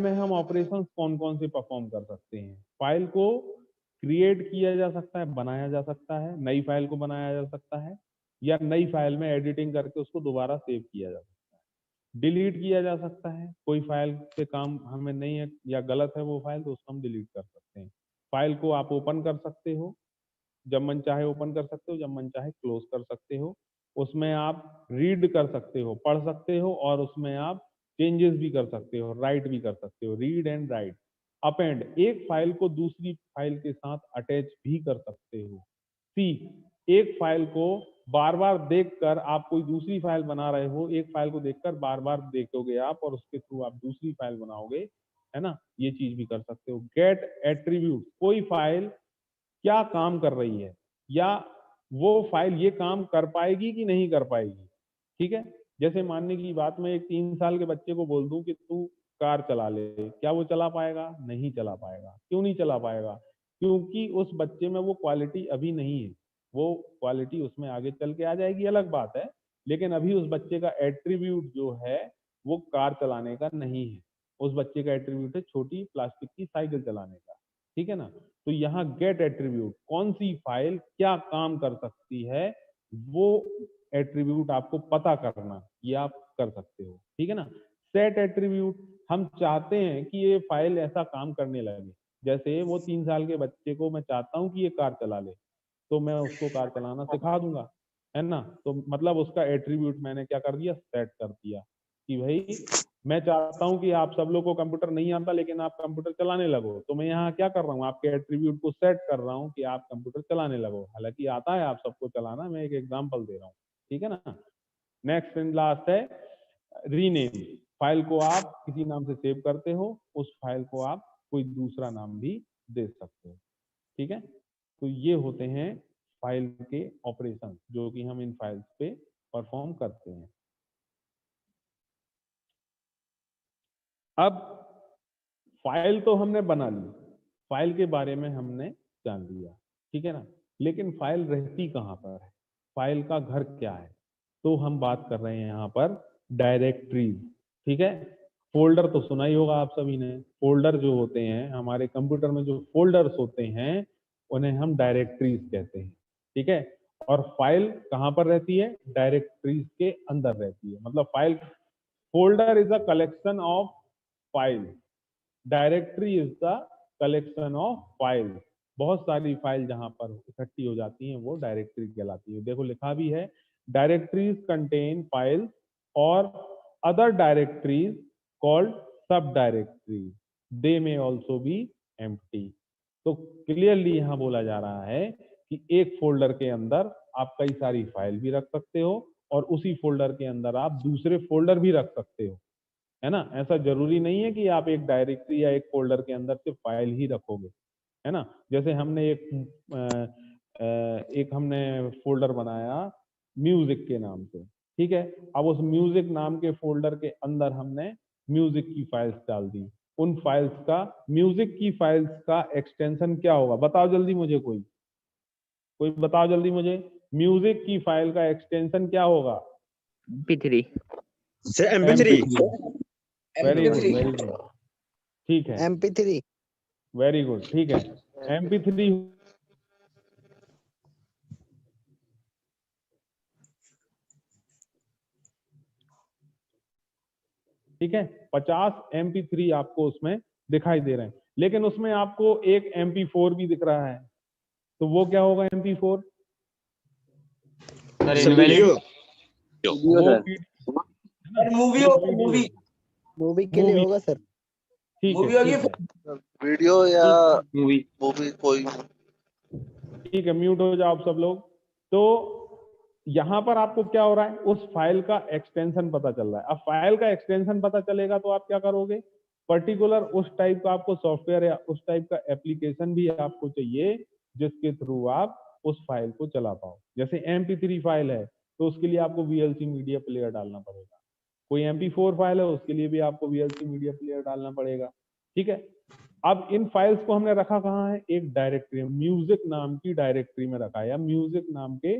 में हम ऑपरेशंस कौन कौन से परफॉर्म कर सकते हैं। फाइल को क्रिएट किया जा सकता है, बनाया जा सकता है, नई फाइल को बनाया जा सकता है, या नई फाइल में एडिटिंग करके उसको दोबारा सेव किया जा सकता है। डिलीट किया जा सकता है, कोई फाइल से काम हमें नहीं है या गलत है वो फाइल, तो उसको हम डिलीट कर सकते हैं। फाइल को आप ओपन कर सकते हो, जब मन चाहे ओपन कर सकते हो, जब मन चाहे क्लोज कर सकते हो। उसमें आप रीड कर सकते हो, पढ़ सकते हो, और उसमें आप चेंजेस भी कर सकते हो, राइट भी कर सकते हो, रीड एंड राइट। अपेंड, एक फाइल को दूसरी फाइल के साथ अटैच भी कर सकते हो। सी, एक फाइल को बार बार देखकर आप कोई दूसरी फाइल बना रहे हो, एक फाइल को देखकर बार बार देखोगे आप और उसके थ्रू आप दूसरी फाइल बनाओगे, है ना, ये चीज भी कर सकते हो। गेट एट्रीब्यूट, कोई फाइल क्या काम कर रही है या वो फाइल ये काम कर पाएगी कि नहीं कर पाएगी। ठीक है, जैसे मानने की बात, मैं एक 3 साल के बच्चे को बोल दूं कि तू कार चला ले, क्या वो चला पाएगा? नहीं चला पाएगा। क्यों नहीं चला पाएगा? क्योंकि उस बच्चे में वो क्वालिटी अभी नहीं है। वो क्वालिटी उसमें आगे चल के आ जाएगी, अलग बात है, लेकिन अभी उस बच्चे का एट्रीब्यूट जो है वो कार चलाने का नहीं है। उस बच्चे का एट्रीब्यूट है छोटी प्लास्टिक की साइकिल चलाने का। ठीक है ना। तो यहाँ गेट एट्रीब्यूट, कौन सी फाइल क्या काम कर सकती है, वो एट्रीब्यूट आपको पता करना, ये आप कर सकते हो। ठीक है ना। सेट एट्रीब्यूट, हम चाहते हैं कि ये फाइल ऐसा काम करने लगे। जैसे वो 3 साल के बच्चे को मैं चाहता हूँ कि ये कार चला ले, तो मैं उसको कार चलाना सिखा दूंगा, है ना। तो मतलब उसका एट्रीब्यूट मैंने क्या कर दिया, सेट कर दिया कि भाई मैं चाहता हूं कि आप सब लोग को कंप्यूटर नहीं आता लेकिन आप कंप्यूटर चलाने लगो, तो मैं यहाँ क्या कर रहा हूँ, आपके एट्रीब्यूट को सेट कर रहा हूँ कि आप कंप्यूटर चलाने लगो। हालांकि आता है आप सबको चलाना, मैं एक एग्जांपल दे रहा हूँ। ठीक है ना। नेक्स्ट एंड लास्ट है रीनेम। फाइल को आप किसी नाम से सेव करते हो, उस फाइल को आप कोई दूसरा नाम भी दे सकते हो। ठीक है। तो ये होते हैं फाइल के ऑपरेशन जो कि हम इन फाइल्स पे परफॉर्म करते हैं। अब फाइल तो हमने बना ली, फाइल के बारे में हमने जान लिया, ठीक है ना। लेकिन फाइल रहती कहाँ पर है, फाइल का घर क्या है, तो हम बात कर रहे हैं यहाँ पर डायरेक्टरीज। ठीक है। फोल्डर तो सुना ही होगा आप सभी ने। फोल्डर जो होते हैं हमारे कंप्यूटर में, जो फोल्डर्स होते हैं उन्हें हम डायरेक्टरीज कहते हैं। ठीक है। और फाइल कहाँ पर रहती है, डायरेक्टरीज के अंदर रहती है। मतलब file, folder is a collection of file, directory is the collection of file. बहुत सारी फाइल जहां पर इकट्ठी हो जाती हैं वो डायरेक्टरी कहलाती है। देखो लिखा भी है, डायरेक्टरीज कंटेन फाइल्स और other directories called sub directories, दे में ऑल्सो बी एम्प्टी। तो क्लियरली यहाँ बोला जा रहा है कि एक फोल्डर के अंदर आप कई सारी फाइल भी रख सकते हो और उसी फोल्डर के अंदर आप दूसरे फोल्डर भी रख सकते हो, है ना। ऐसा जरूरी नहीं है कि आप एक डायरेक्टरी या एक फोल्डर के अंदर सिर्फ फाइल ही रखोगे, है ना। जैसे हमने एक हमने फोल्डर बनाया म्यूजिक के नाम से, ठीक है। अब उस म्यूजिक नाम के फोल्डर के अंदर हमने म्यूजिक की फाइल्स डाल दी। उन फाइल्स का, म्यूजिक की फाइल्स का एक्सटेंशन क्या होगा, बताओ जल्दी मुझे, कोई कोई बताओ जल्दी मुझे, म्यूजिक की फाइल का एक्सटेंशन क्या होगा? MP3 MP3 very good, very good, ठीक है, MP3 वेरी गुड, ठीक है। MP3 ठीक है। 50 MP3 आपको उसमें दिखाई दे रहे हैं, लेकिन उसमें आपको एक MP4 भी दिख रहा है, तो वो क्या होगा MP4? वीडियो वो मूवी होगा, मूवी मूवी के लिए होगा सर। ठीक है, मूवी होगी, ठीक है, वीडियो या मूवी। मूवी कोई। ठीक है, म्यूट हो जाओ आप सब लोग। तो यहां पर आपको क्या हो रहा है, उस फाइल का एक्सटेंशन पता चल रहा है। अब फाइल का एक्सटेंशन पता चलेगा तो आप क्या करोगे, पर्टिकुलर उस टाइप का आपको सॉफ्टवेयर या उस टाइप का एप्लीकेशन भी आपको चाहिए जिसके थ्रू आप उस फाइल को चला पाओ। जैसे MP3 फाइल है तो उसके लिए आपको VLC मीडिया प्लेयर डालना पड़ेगा, कोई MP4 फाइल है उसके लिए भी आपको VLC मीडिया प्लेयर डालना पड़ेगा। ठीक है। अब इन फाइल्स को हमने रखा कहाँ है, एक डायरेक्टरी, म्यूजिक नाम की डायरेक्टरी में रखा है या म्यूजिक नाम के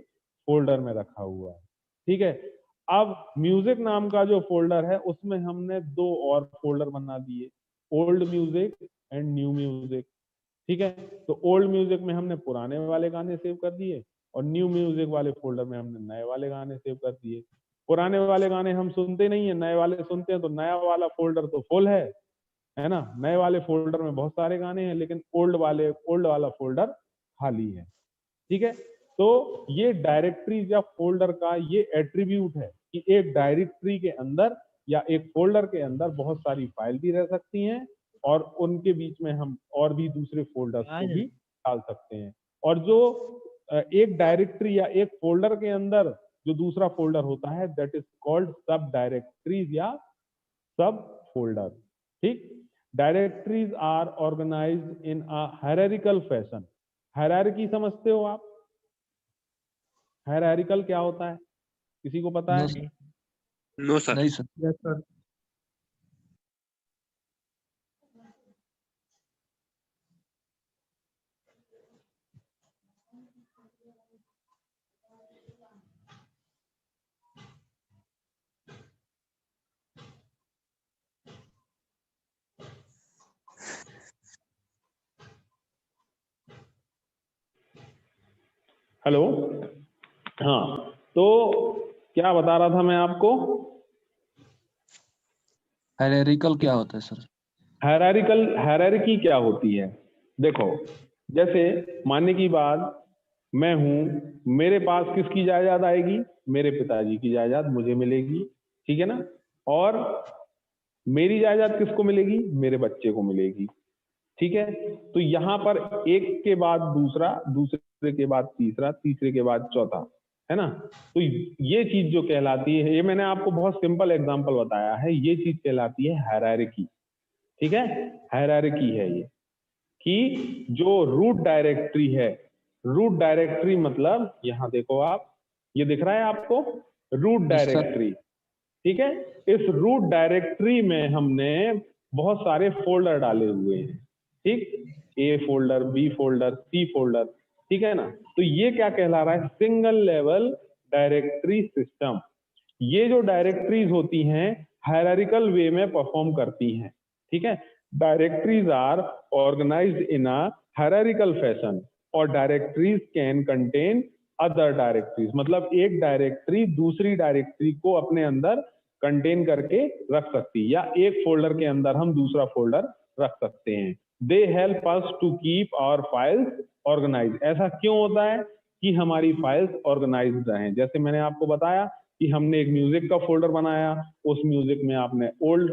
फोल्डर में रखा हुआ है। ठीक है। अब म्यूजिक नाम का जो फोल्डर है उसमें हमने 2 और फोल्डर बना दिए। Old music and new music. ठीक है, तो ओल्ड म्यूजिक में हमने पुराने वाले गाने सेव कर दिए और न्यू म्यूजिक वाले फोल्डर में हमने नए वाले गाने सेव कर दिए। पुराने वाले गाने हम सुनते नहीं है, नए वाले सुनते हैं, तो नया वाला फोल्डर तो फुल है ना। नए वाले फोल्डर में बहुत सारे गाने हैं, लेकिन ओल्ड वाला फोल्डर खाली है। ठीक है, तो ये डायरेक्टरीज या फोल्डर का ये एट्रीब्यूट है कि एक डायरेक्टरी के अंदर या एक फोल्डर के अंदर बहुत सारी फाइल भी रह सकती हैं और उनके बीच में हम और भी दूसरे फोल्डर्स को भी डाल सकते हैं। और जो एक डायरेक्टरी या एक फोल्डर के अंदर जो दूसरा फोल्डर होता है, that is called sub directories या सब फोल्डर। ठीक, directories are organised in a hierarchical fashion. Hierarchy समझते हो आप? हायरार्किकल क्या होता है, किसी को पता है? No sir. नहीं सर। Yes sir. हेलो, हाँ, तो क्या बता रहा था मैं आपको? हायरार्किकल क्या होता है सर? हायरार्की क्या होती है? देखो, जैसे मानने की बात, मैं हूं, मेरे पास किसकी जायदाद आएगी? मेरे पिताजी की जायदाद मुझे मिलेगी, ठीक है ना। और मेरी जायदाद किसको मिलेगी? मेरे बच्चे को मिलेगी, ठीक है। तो यहाँ पर एक के बाद दूसरा, दूसरे के बाद तीसरा, तीसरे के बाद चौथा, है ना। तो ये चीज जो कहलाती है, ये मैंने आपको बहुत सिंपल एग्जांपल बताया है, ये चीज कहलाती है हायरार्की। ठीक है, हायरार्की है ये कि जो रूट डायरेक्टरी है, रूट डायरेक्टरी मतलब यहाँ देखो आप, ये दिख रहा है आपको रूट डायरेक्टरी, ठीक है। इस रूट डायरेक्टरी में हमने बहुत सारे फोल्डर डाले हुए हैं, ठीक, A folder, B folder, C folder, ठीक है ना। तो ये क्या कहला रहा है? Single level directory system. ये जो डायरेक्टरीज होती हैं हायरार्किकल वे में परफॉर्म करती हैं, ठीक है। Directories are organised in a hierarchical fashion और directories can contain other directories. मतलब एक डायरेक्टरी दूसरी डायरेक्टरी को अपने अंदर कंटेन करके रख सकती है, या एक फोल्डर के अंदर हम दूसरा फोल्डर रख सकते हैं। They help us to keep our files organise. ऐसा क्यों होता है? कि हमारी फाइल्स ऑर्गेनाइज रहें। जैसे मैंने आपको बताया कि हमने एक म्यूजिक का फोल्डर बनाया, उस म्यूजिक में आपने ओल्ड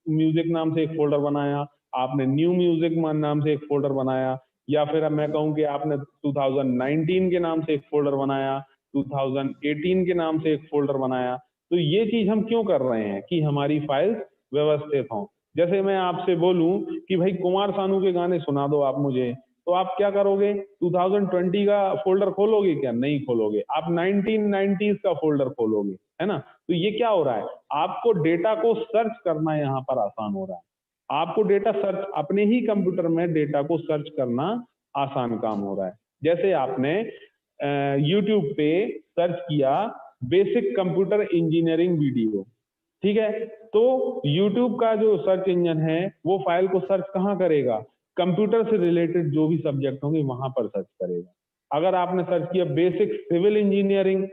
म्यूजिक नाम से एक फोल्डर बनाया, आपने न्यू म्यूजिक नाम से एक फोल्डर बनाया, या फिर अब मैं कहूँ कि आपने 2019 के नाम से एक फोल्डर बनाया, 2018 के नाम से एक फोल्डर बनाया। तो ये चीज हम क्यों कर रहे हैं? कि हमारी फाइल्स व्यवस्थित हों। जैसे मैं आपसे बोलूं कि भाई कुमार सानू के गाने सुना दो आप मुझे, तो आप क्या करोगे? 2020 का फोल्डर खोलोगे क्या? नहीं खोलोगे, आप 1990s का फोल्डर खोलोगे, है ना। तो ये क्या हो रहा है? आपको डेटा को सर्च करना यहाँ पर आसान हो रहा है। आपको डेटा सर्च, अपने ही कंप्यूटर में डेटा को सर्च करना आसान काम हो रहा है। जैसे आपने यूट्यूब पे सर्च किया बेसिक कंप्यूटर इंजीनियरिंग वीडियो, ठीक है, तो YouTube का जो सर्च इंजन है वो फाइल को सर्च कहाँ करेगा? कंप्यूटर से रिलेटेड जो भी सब्जेक्ट होंगे वहां पर सर्च करेगा। अगर आपने सर्च किया बेसिक सिविल इंजीनियरिंग,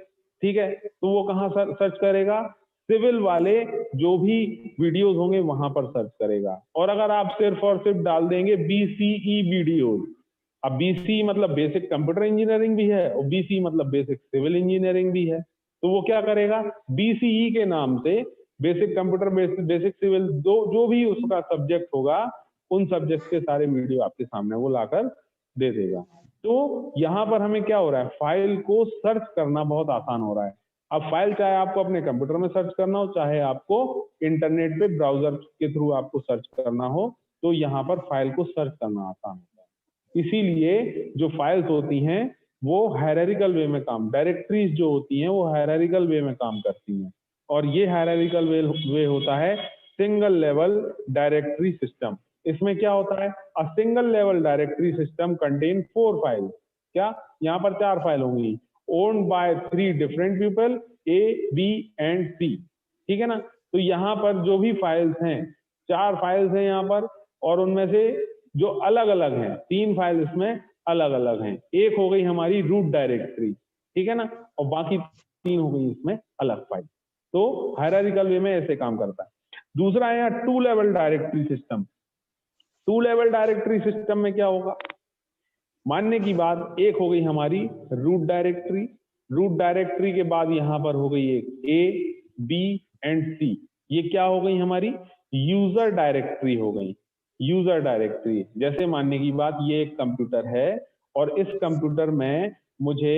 ठीक है, तो वो कहाँ सर्च करेगा? सिविल वाले जो भी वीडियोस होंगे वहां पर सर्च करेगा। और अगर आप सिर्फ और सिर्फ डाल देंगे BCE वीडियोस, अब BC मतलब बेसिक कंप्यूटर इंजीनियरिंग भी है और BC मतलब बेसिक सिविल इंजीनियरिंग भी है, तो वो क्या करेगा? BCE के नाम से बेसिक कंप्यूटर, बेसिक सिविल, जो भी उसका सब्जेक्ट होगा, उन सब्जेक्ट के सारे वीडियो आपके सामने वो लाकर दे देगा। तो यहाँ पर हमें क्या हो रहा है? फाइल को सर्च करना बहुत आसान हो रहा है। अब फाइल चाहे आपको अपने कंप्यूटर में सर्च करना हो, चाहे आपको इंटरनेट पे ब्राउजर के थ्रू आपको सर्च करना हो, तो यहाँ पर फाइल को सर्च करना आसान होता है। इसीलिए जो फाइल्स होती हैं वो हायरार्किकल वे में काम, डायरेक्टरीज जो होती हैं वो हायरार्किकल वे में काम करती हैं, और ये हायरार्किकल वे होता है सिंगल लेवल डायरेक्टरी सिस्टम। इसमें क्या होता है? A single level directory system contain 4 file. क्या? यहाँ पर 4 फाइल होंगी, owned by 3 different people, A, B and C, ठीक है ना। तो यहाँ पर जो भी फाइल्स हैं, 4 फाइल्स हैं यहाँ पर, और उनमें से जो अलग अलग हैं, 3 फाइल इसमें अलग अलग हैं। एक हो गई हमारी रूट डायरेक्टरी, ठीक है ना, और बाकी 3 हो गई इसमें अलग फाइल। तो हायरार्किकल वे में ऐसे काम करता है। दूसरा है यहाँ 2 level directory system. 2 level directory system में क्या होगा, मानने की बात, एक हो गई हमारी रूट डायरेक्टरी, रूट डायरेक्टरी के बाद यहाँ पर हो गई एक A, B एंड C, ये क्या हो गई हमारी यूजर डायरेक्टरी हो गई। यूजर डायरेक्टरी, जैसे मानने की बात, ये एक कंप्यूटर है और इस कंप्यूटर में मुझे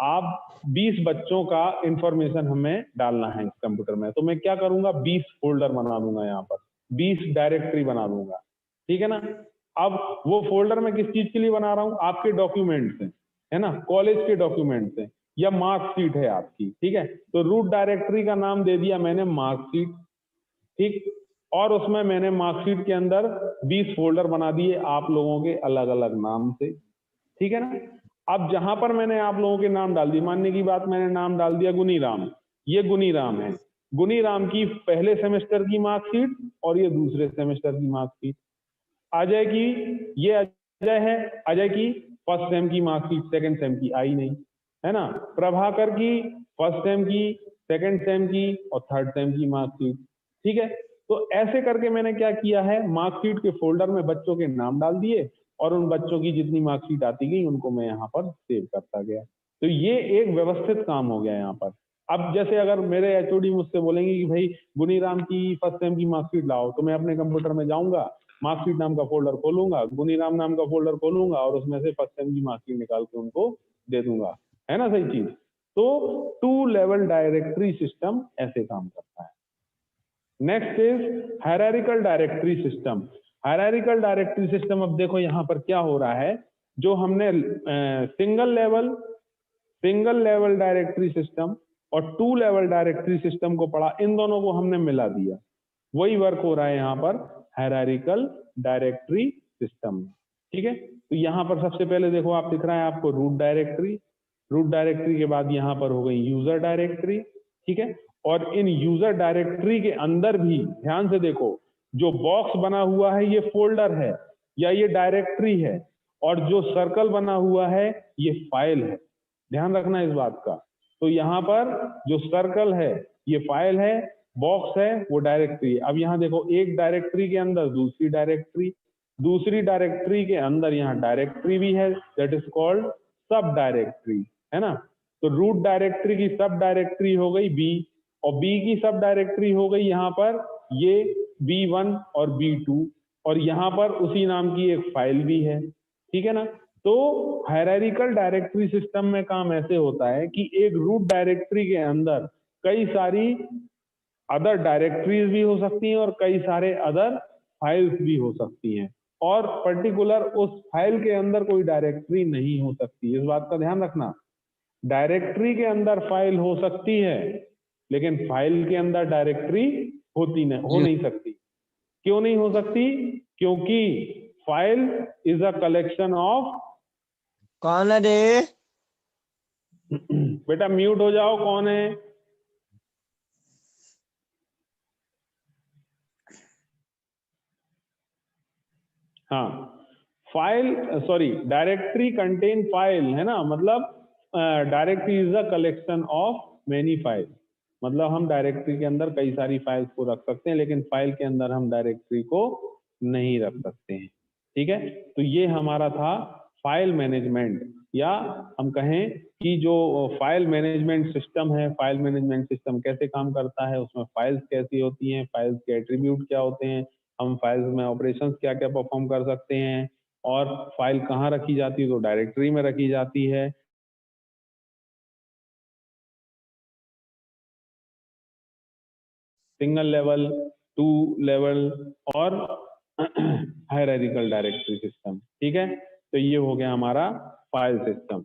आप 20 बच्चों का इंफॉर्मेशन हमें डालना है इस कंप्यूटर में, तो मैं क्या करूंगा, 20 फोल्डर बना दूंगा, यहाँ पर 20 डायरेक्टरी बना दूंगा, ठीक है ना। अब वो फोल्डर मैं किस चीज के लिए बना रहा हूँ, आपके डॉक्यूमेंट्स हैं, है ना, कॉलेज के डॉक्यूमेंट्स हैं या मार्कशीट है आपकी, ठीक है। तो रूट डायरेक्टरी का नाम दे दिया मैंने मार्कशीट, ठीक, और उसमें मैंने मार्कशीट के अंदर 20 फोल्डर बना दिए आप लोगों के अलग अलग नाम से, ठीक है ना। अब जहां पर मैंने आप लोगों के नाम डाल दिए, मानने की बात मैंने नाम डाल दिया गुनीराम, ये गुनीराम है, गुनीराम की पहले सेमेस्टर की मार्कशीट और ये दूसरे सेमेस्टर की मार्कशीट। अजय की, ये अजय है, अजय की फर्स्ट सेम की मार्कशीट सेकंड सेम की आई नहीं, है ना। प्रभाकर की फर्स्ट सेम की, सेकंड सेम की और थर्ड सेम की मार्कशीट, ठीक है। तो ऐसे करके मैंने क्या किया है, मार्कशीट के फोल्डर में बच्चों के नाम डाल दिए और उन बच्चों की जितनी मार्कशीट आती गई उनको मैं यहाँ पर सेव करता गया। तो ये एक व्यवस्थित काम हो गया यहाँ पर। अब जैसे अगर मेरे एचओडी मुझसे बोलेंगे कि भाई गुनीराम की फर्स्ट सेम की मार्कशीट लाओ, तो मैं अपने कंप्यूटर में जाऊंगा, मार्कशीट नाम का फोल्डर खोलूंगा, गुनीराम नाम का फोल्डर खोलूंगा और उसमें से फर्स्ट सेम की मार्कशीट निकाल के उनको दे दूंगा, है ना, सही चीज। तो 2 लेवल डायरेक्टरी सिस्टम ऐसे काम करता है। Next is hierarchical directory system. Hierarchical directory system, अब देखो यहाँ पर क्या हो रहा है, जो हमने सिंगल लेवल डायरेक्टरी सिस्टम और 2 लेवल डायरेक्टरी सिस्टम को पढ़ा, इन दोनों को हमने मिला दिया, वही वर्क हो रहा है यहाँ पर हायरार्किकल डायरेक्टरी सिस्टम में, ठीक है। तो यहाँ पर सबसे पहले देखो, आप दिख रहा है आपको रूट डायरेक्टरी, रूट डायरेक्टरी के बाद यहाँ पर हो गई यूजर डायरेक्टरी, ठीक है। और इन यूजर डायरेक्टरी के अंदर भी ध्यान से देखो, जो बॉक्स बना हुआ है ये फोल्डर है या ये डायरेक्टरी है, और जो सर्कल बना हुआ है ये फाइल है, ध्यान रखना इस बात का। तो यहाँ पर जो सर्कल है ये फाइल है, बॉक्स है वो डायरेक्टरी है। अब यहाँ देखो, एक डायरेक्टरी के अंदर दूसरी डायरेक्टरी, दूसरी डायरेक्टरी के अंदर यहाँ डायरेक्टरी भी है, दैट इज कॉल्ड सब डायरेक्टरी, है ना। तो रूट डायरेक्टरी की सब डायरेक्टरी हो गई बी, और बी की सब डायरेक्टरी हो गई यहाँ पर ये B1 और B2, और यहाँ पर उसी नाम की एक फाइल भी है, ठीक है ना। तो हायरार्किकल डायरेक्टरी सिस्टम में काम ऐसे होता है कि एक रूट डायरेक्टरी के अंदर कई सारी अदर डायरेक्टरीज भी हो सकती हैं और कई सारे अदर फाइल्स भी हो सकती हैं, और पर्टिकुलर उस फाइल के अंदर कोई डायरेक्टरी नहीं हो सकती, इस बात का ध्यान रखना। डायरेक्टरी के अंदर फाइल हो सकती है लेकिन फाइल के अंदर डायरेक्टरी हो नहीं सकती। क्यों नहीं हो सकती? क्योंकि file is a collection of, कौन है रे? बेटा म्यूट हो जाओ, कौन है? हाँ, file, sorry, directory contain file, है ना, मतलब directory is a collection of many file, मतलब हम डायरेक्टरी के अंदर कई सारी फाइल्स को रख सकते हैं लेकिन फाइल के अंदर हम डायरेक्टरी को नहीं रख सकते हैं, ठीक है। तो ये हमारा था फाइल मैनेजमेंट, या हम कहें कि जो फाइल मैनेजमेंट सिस्टम है, फाइल मैनेजमेंट सिस्टम कैसे काम करता है, उसमें फाइल्स कैसी होती हैं, फाइल्स के एट्रीब्यूट क्या होते हैं, हम फाइल्स में ऑपरेशंस क्या क्या परफॉर्म कर सकते हैं, और फाइल कहाँ रखी जाती है, तो डायरेक्टरी में रखी जाती है। सिंगल लेवल, 2 लेवल और हायरार्किकल डायरेक्टरी सिस्टम, ठीक है। तो ये हो गया हमारा फाइल सिस्टम।